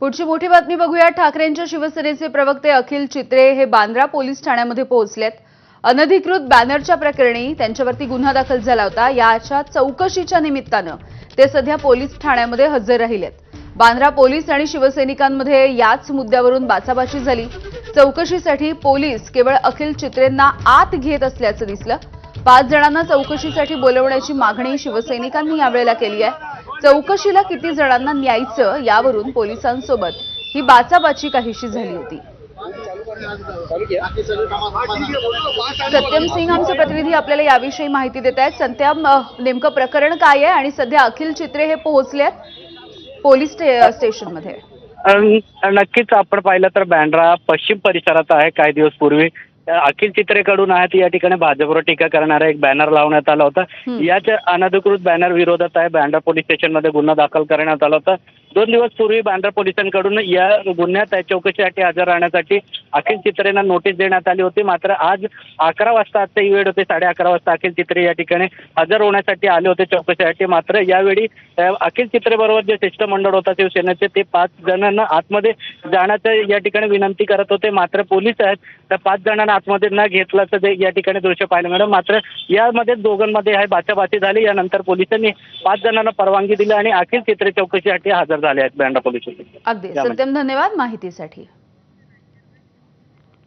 पुढची मोठी बातमी बघूया। ठाकरेंच्या शिवसेनेचे प्रवक्ते अखिल चित्रे हे बांद्रा पोलीस ठाण्यामध्ये पोहोचलेत। अनधिकृत बॅनरच्या प्रकरणी त्यांच्यावरती गुन्हा दाखल झाला होता। याच्या चौकशीच्या निमित्तानं ते सध्या पोलीस ठाण्यामध्ये हजर राहिलेत। बांद्रा पोलीस आणि शिवसैनिकांमध्ये याच मुद्द्यावरून बाचाबाची झाली। चौकशीसाठी पोलीस केवळ अखिल चित्रेंना आत घेत असल्याचं दिसलं। 5 जणांना चौकशीसाठी बोलवण्याची मागणी शिवसैनिकांनी यावेळेला केली आहे। चौकशीला किती जणांना न्यायचं यावरून पोलिसांसोबत ही बाचाबाची काहीशी झाली होती। सत्यम सिंह आमचे प्रतिनिधी आपल्याला याविषयी माहिती देत आहेत। सत्यम, नेमकं प्रकरण काय आहे आणि सध्या अखिल चित्रे हे पोहोचलेत पोलीस स्टेशनमध्ये? नक्कीच आपण पाहिलं तर बँड्रा पश्चिम परिसरात आहे। काही दिवस पूर्वी अखिल चित्रेकडून आहे या ठिकाणी भाजपवर टीका करणारा एक बॅनर लावण्यात आला होता। याच अनधिकृत बॅनर विरोधात आहे बँड्रा पोलीस स्टेशनमध्ये गुन्हा दाखल करण्यात आला होता। 2 दिवस पूर्वी बँड्रा पोलिसांकडून या गुन्ह्यात चौकशीसाठी हजर राहण्यासाठी अखिल चित्रेंना नोटीस देण्यात आली होती। मात्र आज 11 वाजता आजची वेळ होते, 11:30 वाजता अखिल चित्रे या ठिकाणी हजर होण्यासाठी आले होते चौकशीसाठी। मात्र यावेळी अखिल चित्रे बरोबर जे शिष्टमंडळ होता शिवसेनेचे ते 5 जणांना आतमध्ये जाण्याचं या ठिकाणी विनंती करत होते। मात्र पोलीस आहेत त्या 5 जणांना आतमध्ये न घेतल्याचं ते या ठिकाणी दृश्य पाहायला मिळालं। मात्र यामध्ये दोघांमध्ये आहे बाचाबाची झाली। यानंतर पोलिसांनी 5 जणांना परवानगी दिली आणि अखिल चित्रे चौकशीसाठी हजर झाले आहेत बँड्रा पोलीस स्टेशन। अगदी सत्यम, धन्यवाद माहितीसाठी।